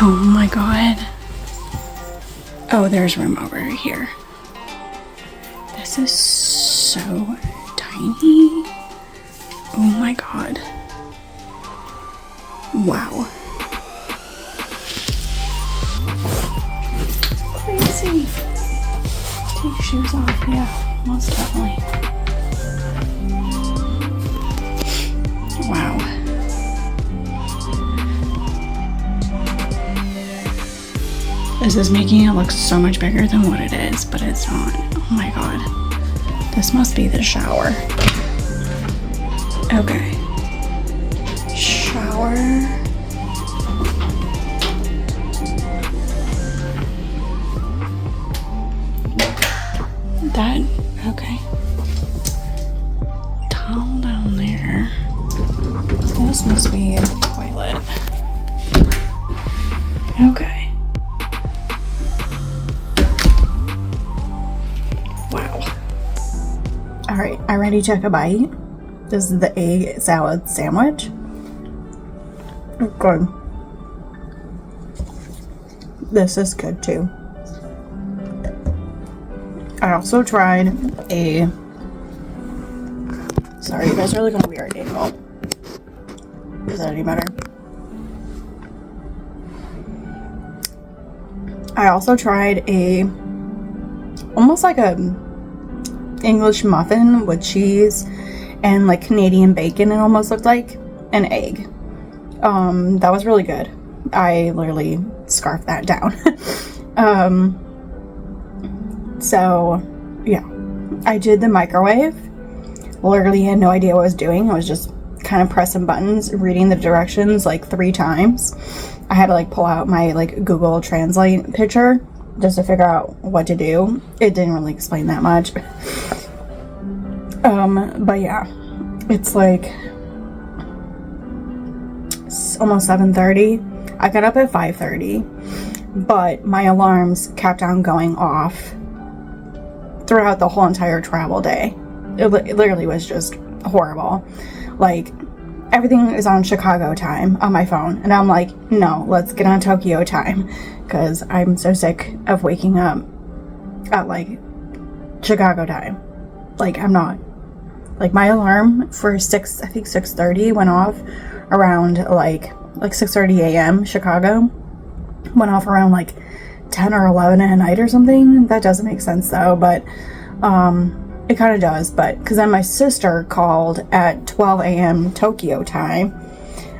Oh my god. Oh, there's room over here. This is so tiny. Oh my god. Wow. Crazy. Take your shoes off. Yeah, most definitely. Wow. This is making it look so much bigger than what it is, but it's not. Oh my god. This must be the shower. Okay. Shower. That, okay. Towel down there. So this must be a toilet. Okay. Alright, I'm ready to take a bite. This is the egg salad sandwich. Good. This is good too. I also tried a... Sorry, you guys are looking weird angle. Is that any better? I also tried a... almost like a English muffin with cheese and like Canadian bacon. It almost looked like an egg. That was really good. I literally scarfed that down. So yeah, I did the microwave. Literally had no idea what I was doing. I was just kind of pressing buttons, reading the directions like 3 times. I had to like pull out my like Google Translate picture just to figure out what to do. It didn't really explain that much. But yeah, it's like almost 7:30. I got up at 5:30, but my alarms kept on going off throughout the whole entire travel day. It literally was just horrible. Like, everything is on Chicago time on my phone, and I'm like, no, let's get on Tokyo time, because I'm so sick of waking up at like Chicago time. Like, I'm not. Like, my alarm for 6:30 went off around like 6:30 a.m. Chicago. Went off around like 10 or 11 at night or something. That doesn't make sense though, but it kind of does. But because then my sister called at 12 a.m. Tokyo time,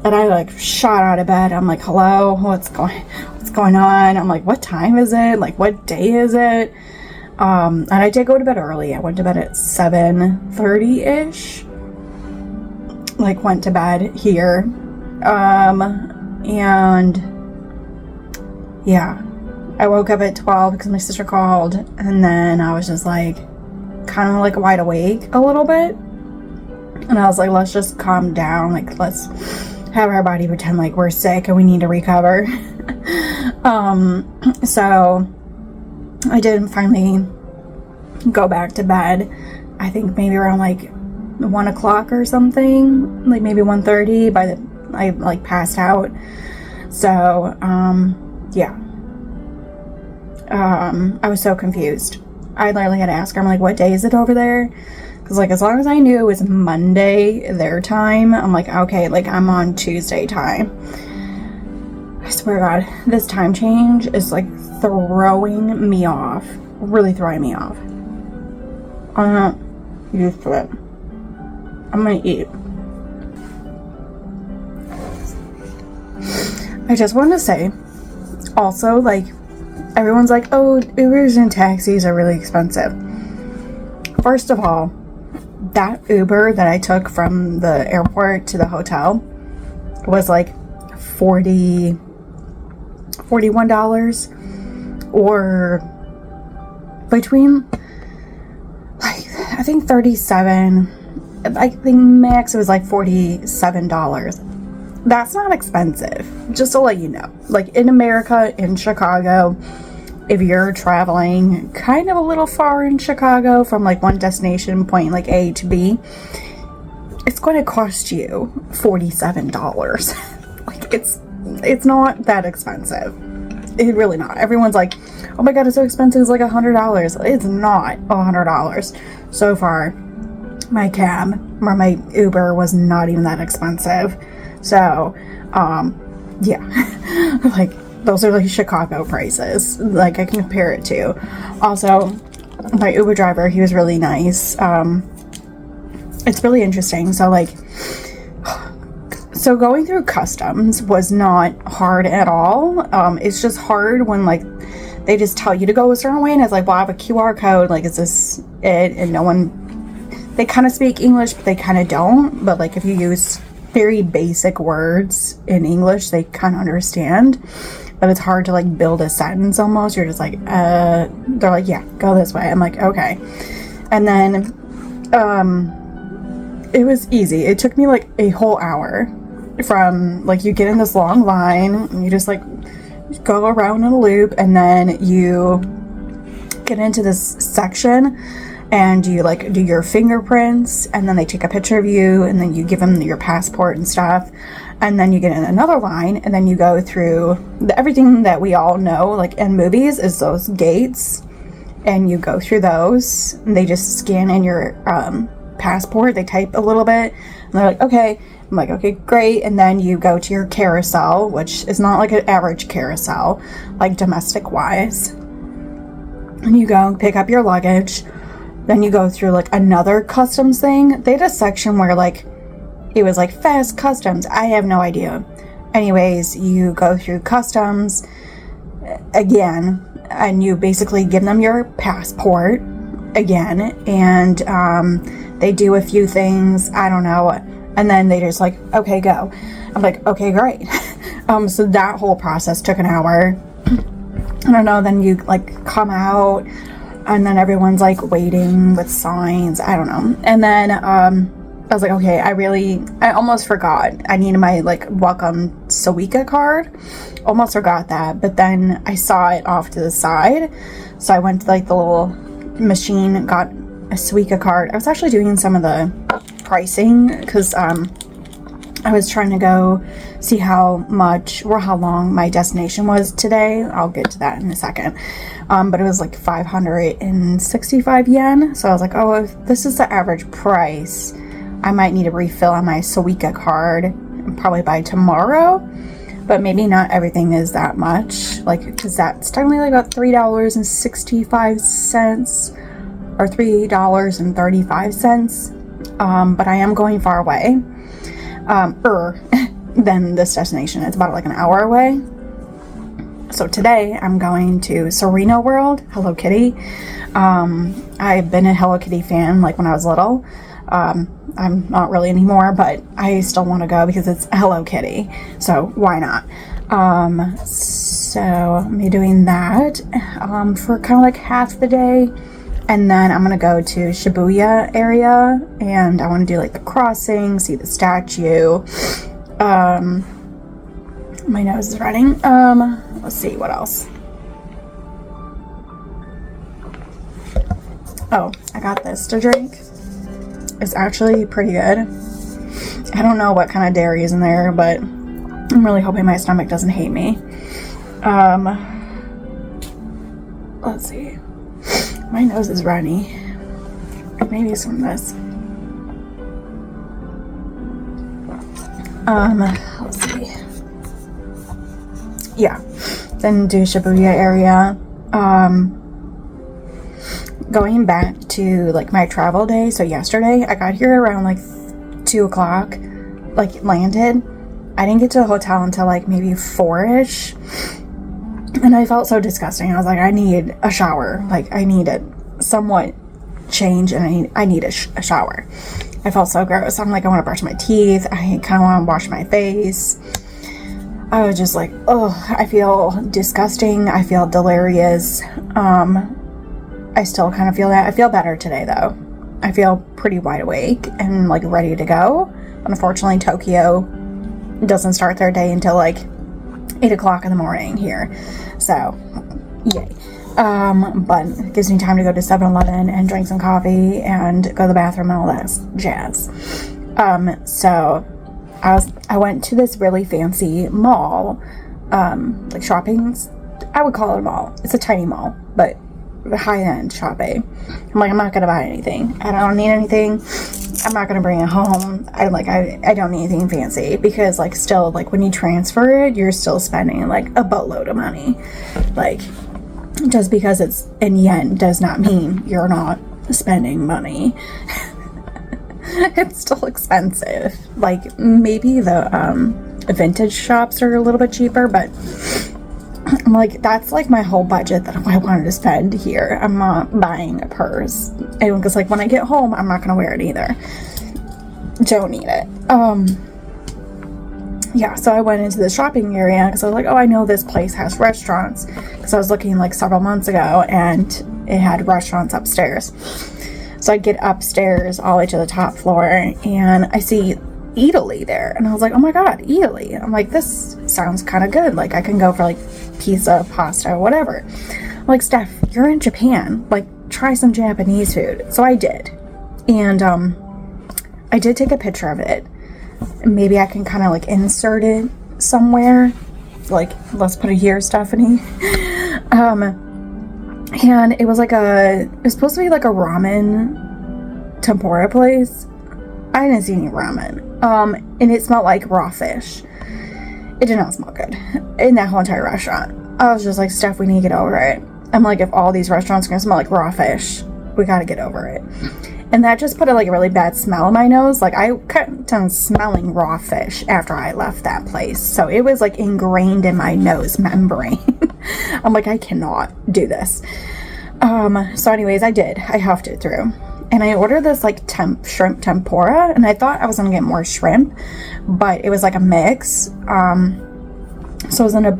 and I like shot out of bed. I'm like, hello, what's going on? I'm like, what time is it? Like, what day is it? And I did go to bed early. I went to bed at 7:30-ish. Like, went to bed here. And yeah, I woke up at 12 because my sister called, and then I was just like, kind of like wide awake a little bit. And I was like, let's just calm down. Like, let's have our body pretend like we're sick and we need to recover. So I did finally go back to bed. I think maybe around like 1 o'clock or something, like maybe 1:30 I like passed out. So yeah, I was so confused. I literally had to ask her, I'm like, what day is it over there? Because like, as long as I knew it was Monday their time, I'm like, okay, like I'm on Tuesday time. I swear to God, this time change is like throwing me off. Really throwing me off. I'm not used to it. I'm gonna eat. I just wanted to say, also, like, everyone's like, oh, Ubers and taxis are really expensive. First of all, that Uber that I took from the airport to the hotel was like $41 or between like, I think 37, I think max it was like $47. That's not expensive, just to let you know. Like, in America, in Chicago, if you're traveling kind of a little far in Chicago from like one destination point like A to B, it's going to cost you $47. Like, it's It's not that expensive. It's really not. Everyone's like, oh my god, it's so expensive. It's like $100. It's not $100. So far, my cab or my Uber was not even that expensive. So, yeah. Like, those are like Chicago prices. Like, I can compare it to. Also, my Uber driver, he was really nice. It's really interesting. So, like, so going through customs was not hard at all. It's just hard when, like, they just tell you to go a certain way, and it's like, well, I have a QR code, like, is this it? And no one, they kind of speak English, but they kind of don't. But, like, if you use very basic words in English, they kind of understand. But it's hard to, like, build a sentence almost. You're just like, they're like, yeah, go this way. I'm like, okay. And then, it was easy. It took me, like, a whole hour from, like, you get in this long line, and you just, like, go around in a loop, and then you get into this section, and you, like, do your fingerprints, and then they take a picture of you, and then you give them your passport and stuff, and then you get in another line, and then you go through everything that we all know, like, in movies, is those gates, and you go through those, and they just scan in your passport, they type a little bit, and they're like, okay. I'm like, okay, great. And then you go to your carousel, which is not like an average carousel, like domestic wise. And you go pick up your luggage. Then you go through like another customs thing. They had a section where like, it was like fast customs. I have no idea. Anyways, you go through customs again, and you basically give them your passport again. And they do a few things. I don't know. And then they just like, okay, go. I'm like, okay, great. So that whole process took an hour. I don't know. Then you like come out, and then everyone's like waiting with signs. I don't know. And then I was like, okay, I almost forgot. I needed my like welcome Suica card. Almost forgot that. But then I saw it off to the side. So I went to like the little machine, got a Suica card. I was actually doing some of the pricing because I was trying to go see how much or how long my destination was today. I'll get to that in a second. But it was like 565 yen. So I was like, oh, if this is the average price, I might need a refill on my Suica card probably by tomorrow. But maybe not everything is that much. Like, because that's technically like about $3.65 or $3.35. But I am going far away, than this destination. It's about like an hour away. So today I'm going to Serena World, Hello Kitty. I've been a Hello Kitty fan like when I was little. I'm not really anymore, but I still want to go because it's Hello Kitty. So why not? So I'm doing that, for kind of like half the day. And then I'm going to go to Shibuya area, and I want to do like the crossing, see the statue. My nose is running. Let's see what else. Oh, I got this to drink. It's actually pretty good. I don't know what kind of dairy is in there, but I'm really hoping my stomach doesn't hate me. Let's see. My nose is runny. Maybe it's from this. Let's see. Yeah. Then do Shibuya area. Going back to like my travel day. So yesterday I got here around like 2 o'clock. Like landed. I didn't get to the hotel until like maybe 4-ish. And I felt so disgusting. I was like, I need a shower. Like, I need it somewhat change, and I need a shower. I felt so gross. I'm like, I want to brush my teeth. I kind of want to wash my face. I was just like, oh, I feel disgusting. I feel delirious. I still kind of feel that. I feel better today, though. I feel pretty wide awake and, like, ready to go. Unfortunately, Tokyo doesn't start their day until, like, 8 o'clock in the morning here. So, yay. But it gives me time to go to 7-Eleven and drink some coffee and go to the bathroom and all that jazz. So I went to this really fancy mall, like shopping. I would call it a mall. It's a tiny mall, but high-end shopping. I'm like, I'm not gonna buy anything. I don't need anything. I'm not gonna bring it home. I don't need anything fancy, because like still, like when you transfer it, you're still spending like a boatload of money. Like, just because it's in yen does not mean you're not spending money. It's still expensive. Like, maybe the vintage shops are a little bit cheaper, but I'm like, that's like my whole budget that I wanted to spend here. I'm not buying a purse. And because like when I get home, I'm not gonna wear it either. Don't need it. Yeah, so I went into the shopping area because I was like, oh, I know this place has restaurants, because I was looking like several months ago and it had restaurants upstairs. So I get upstairs all the way to the top floor and I see Eataly there, and I was like, oh my god, Eataly. I'm like, this sounds kind of good. Like, I can go for like pizza, pasta, whatever. I'm like, Steph, you're in Japan, like try some Japanese food. So I did, and I did take a picture of it. Maybe I can kind of like insert it somewhere, like, let's put it here, Stephanie. And it was like it was supposed to be like a ramen tempura place. I didn't see any ramen. And it smelled like raw fish. It did not smell good in that whole entire restaurant. I was just like, Steph, we need to get over it. I'm like, if all these restaurants are gonna smell like raw fish, we gotta get over it. And that just put a like a really bad smell in my nose. Like, I kept on smelling raw fish after I left that place. So it was like ingrained in my nose membrane. I'm like, I cannot do this. So anyways, I did. I huffed it through. And I ordered this like shrimp tempura, and I thought I was gonna get more shrimp, but it was like a mix. So it was in a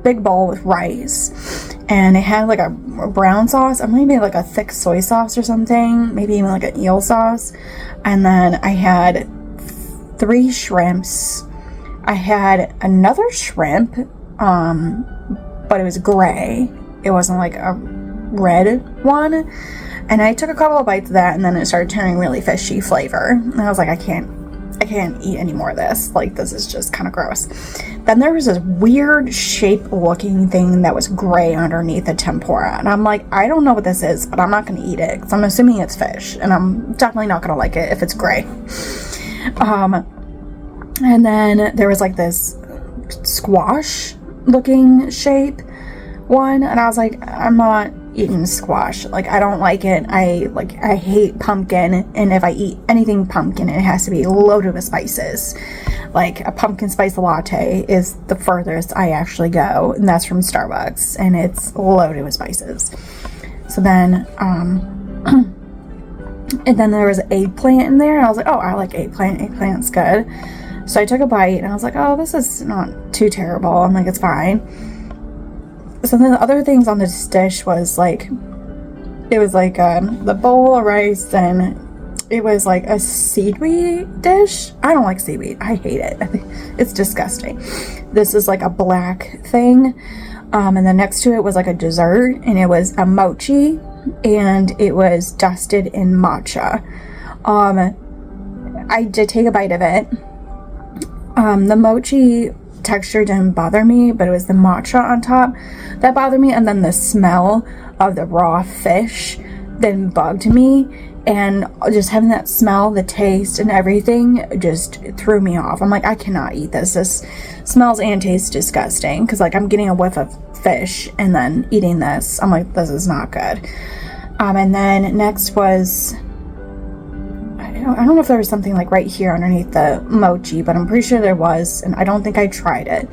big bowl with rice, and it had like a brown sauce, or maybe like a thick soy sauce or something, maybe even like an eel sauce. And then I had 3 shrimps. I had another shrimp, but it was gray. It wasn't like a red one. And I took a couple of bites of that, and then it started turning really fishy flavor. And I was like, I can't eat any more of this. Like, this is just kind of gross. Then there was this weird shape looking thing that was gray underneath the tempura. And I'm like, I don't know what this is, but I'm not going to eat it, because I'm assuming it's fish. And I'm definitely not going to like it if it's gray. And then there was like this squash looking shape one. And I was like, I'm not eating squash. Like, I don't like it. I hate pumpkin, and if I eat anything pumpkin, it has to be loaded with spices. Like, a pumpkin spice latte is the furthest I actually go, and that's from Starbucks, and it's loaded with spices. So then and then there was eggplant in there, and I was like, oh, I like eggplant's good. So I took a bite, and I was like, oh, this is not too terrible. I'm like, it's fine. So then the other things on this dish was like, it was like the bowl of rice, and it was like a seaweed dish. I don't like seaweed. I hate it. It's disgusting. This is like a black thing. And then next to it was like a dessert, and it was a mochi, and it was dusted in matcha. I did take a bite of it. The mochi texture didn't bother me, but it was the matcha on top that bothered me, and then the smell of the raw fish then bugged me, and just having that smell, the taste, and everything just threw me off. I'm like, I cannot eat this. This smells and tastes disgusting, because like I'm getting a whiff of fish and then eating this. I'm like, this is not good. And then next was, I don't know if there was something like right here underneath the mochi, but I'm pretty sure there was, and I don't think I tried it.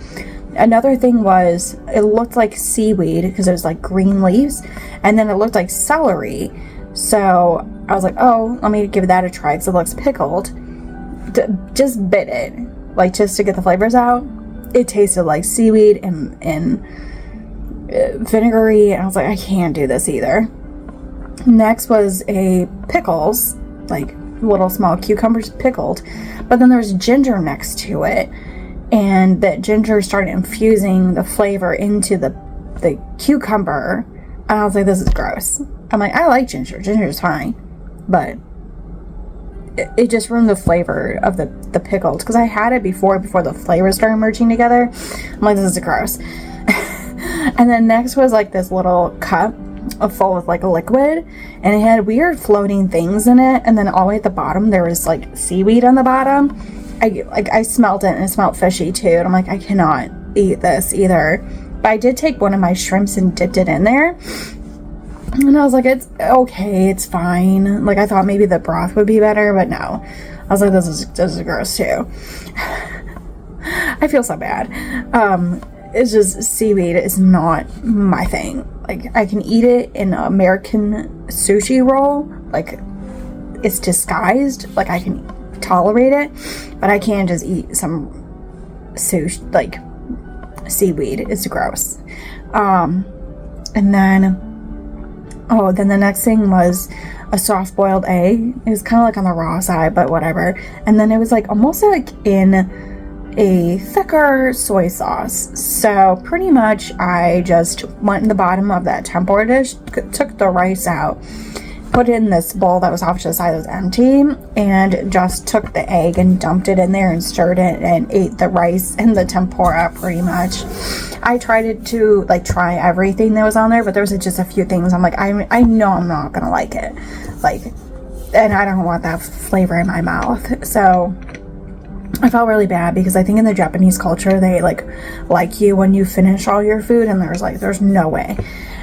Another thing was, it looked like seaweed because it was like green leaves, and then it looked like celery. So I was like, oh, let me give that a try because it looks pickled. Just bit it, like just to get the flavors out. It tasted like seaweed and vinegary, and I was like, I can't do this either. Next was a pickles, like little small cucumbers pickled, but then there's ginger next to it, and that ginger started infusing the flavor into the cucumber, and I was like, this is gross. I'm like, I like ginger is fine, but it just ruined the flavor of the pickles, because I had it before the flavors started merging together. I'm like, this is gross. And then next was like this little cup full with like a liquid, and it had weird floating things in it, and then all the way at the bottom there was like seaweed on the bottom. I smelled it, and it smelled fishy too, and I'm like, I cannot eat this either. But I did take one of my shrimps and dipped it in there, and I was like, it's okay, it's fine. Like, I thought maybe the broth would be better, but no. I was like, this is gross too. I feel so bad. It's just, seaweed is not my thing. Like, I can eat it in an American sushi roll. Like, it's disguised. Like, I can tolerate it, but I can't just eat some sushi, like, seaweed. It's gross. And then the next thing was a soft-boiled egg. It was kind of like on the raw side, but whatever. And then it was like almost like in a thicker soy sauce. So pretty much I just went in the bottom of that tempura dish, took the rice out, put it in this bowl that was off to the side that was empty, and just took the egg and dumped it in there and stirred it and ate the rice and the tempura pretty much. I tried to like try everything that was on there, but there was just a few things I'm like, I know I'm not gonna like it, like, and I don't want that flavor in my mouth. So I felt really bad, because I think in the Japanese culture they like you when you finish all your food, and there's no way.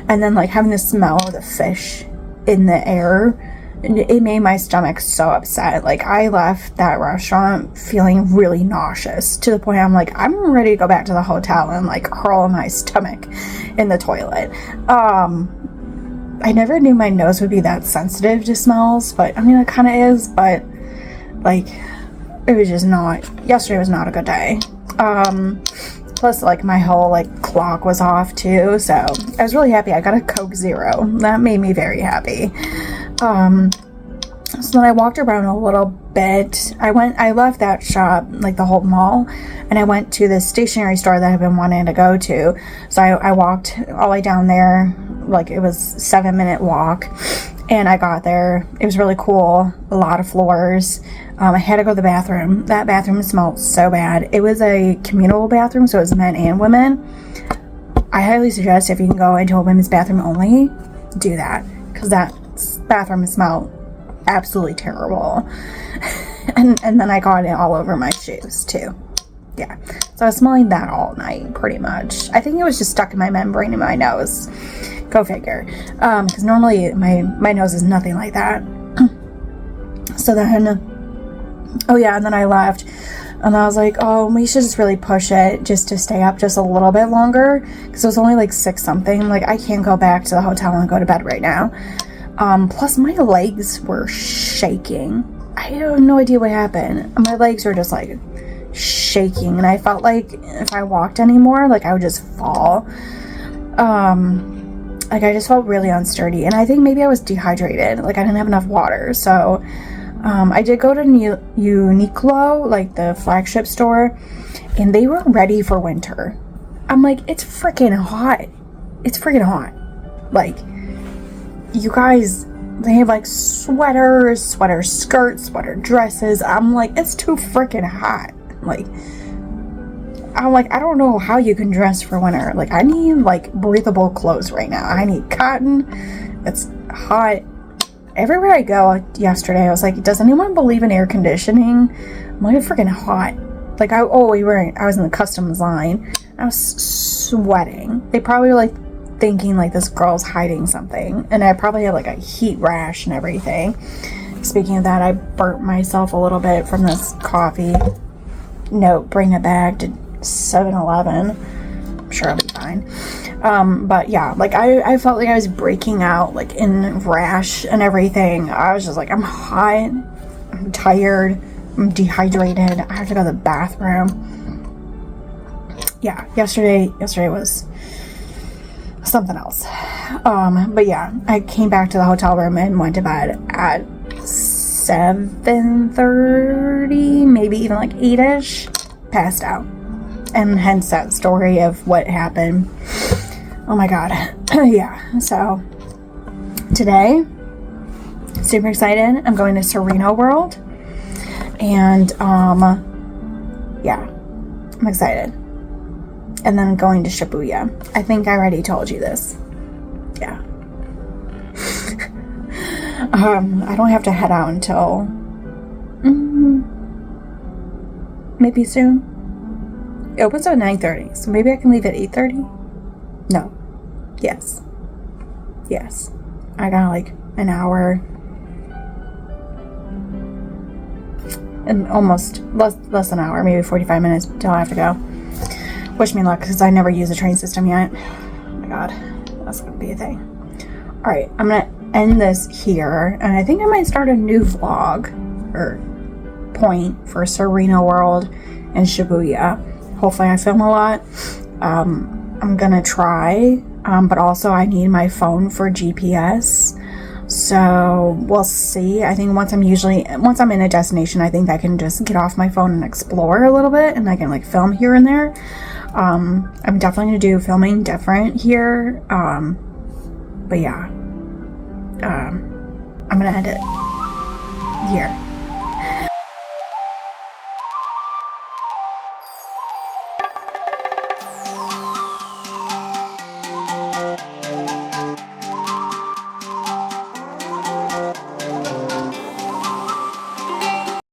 And then like having the smell of the fish in the air, it made my stomach so upset. Like, I left that restaurant feeling really nauseous, to the point I'm like, I'm ready to go back to the hotel and like hurl my stomach in the toilet. I never knew my nose would be that sensitive to smells, but I mean, it kind of is, but like, it was just not, yesterday was not a good day. Plus, like, my whole, like, clock was off, too, so I was really happy. I got a Coke Zero. That made me very happy. So then I walked around a little bit. I left that shop, like, the whole mall, and I went to the stationery store that I've been wanting to go to. So I walked all the way down there, like, it was a 7-minute walk, and I got there. It was really cool. A lot of floors. I had to go to the bathroom. That bathroom smelled so bad. It was a communal bathroom, so it was men and women. I highly suggest, if you can go into a women's bathroom only, do that, because that bathroom smelled absolutely terrible. and then I got it all over my shoes too. Yeah, so I was smelling that all night pretty much. I think it was just stuck in my membrane in my nose. Go figure. Because normally my nose is nothing like that. So then, oh yeah, and then I left, and I was like, oh, we should just really push it just to stay up just a little bit longer, because it was only like 6 something. Like, I can't go back to the hotel and go to bed right now. Plus my legs were shaking. I have no idea what happened. My legs were just like shaking, and I felt like if I walked anymore, like I would just fall. Like, I just felt really unsturdy, and I think maybe I was dehydrated. Like, I didn't have enough water. So I did go to Uniqlo, like the flagship store, and they were ready for winter. I'm like, it's freaking hot. It's freaking hot. Like, you guys, they have like sweater skirts, sweater dresses. I'm like, it's too freaking hot. Like, I'm like, I don't know how you can dress for winter. Like, I need like breathable clothes right now. I need cotton. It's hot. Everywhere I go yesterday, I was like, does anyone believe in air conditioning? I'm like, it's freaking hot. Like, I was in the customs line. I was sweating. They probably were like thinking like this girl's hiding something. And I probably had like a heat rash and everything. Speaking of that, I burnt myself a little bit from this coffee. Note, bring a bag to 7-Eleven. I'm sure I'll be fine. But yeah, like I felt like I was breaking out like in rash and everything. I was just like, I'm hot, I'm tired, I'm dehydrated, I have to go to the bathroom. Yeah, yesterday was something else. But yeah, I came back to the hotel room and went to bed at 7:30, maybe even like 8ish, passed out. And hence that story of what happened. Oh my god. Yeah, so today, super excited. I'm going to Serena World. And yeah, I'm excited. And then going to Shibuya. I think I already told you this. Yeah. I don't have to head out until maybe soon. It opens at 9:30, so maybe I can leave at 8:30. No. Yes. I got like an hour and almost less than an hour, maybe 45 minutes until I have to go. Wish me luck, because I never used a train system yet. Oh my god, that's gonna be a thing. Alright, I'm gonna end this here, and I think I might start a new vlog or point for Serena World and Shibuya. Hopefully I film a lot. I'm gonna try, but also I need my phone for GPS. So we'll see. I think once I'm in a destination, I think I can just get off my phone and explore a little bit, and I can like film here and there. I'm definitely gonna do filming different here. But yeah, I'm gonna end it here.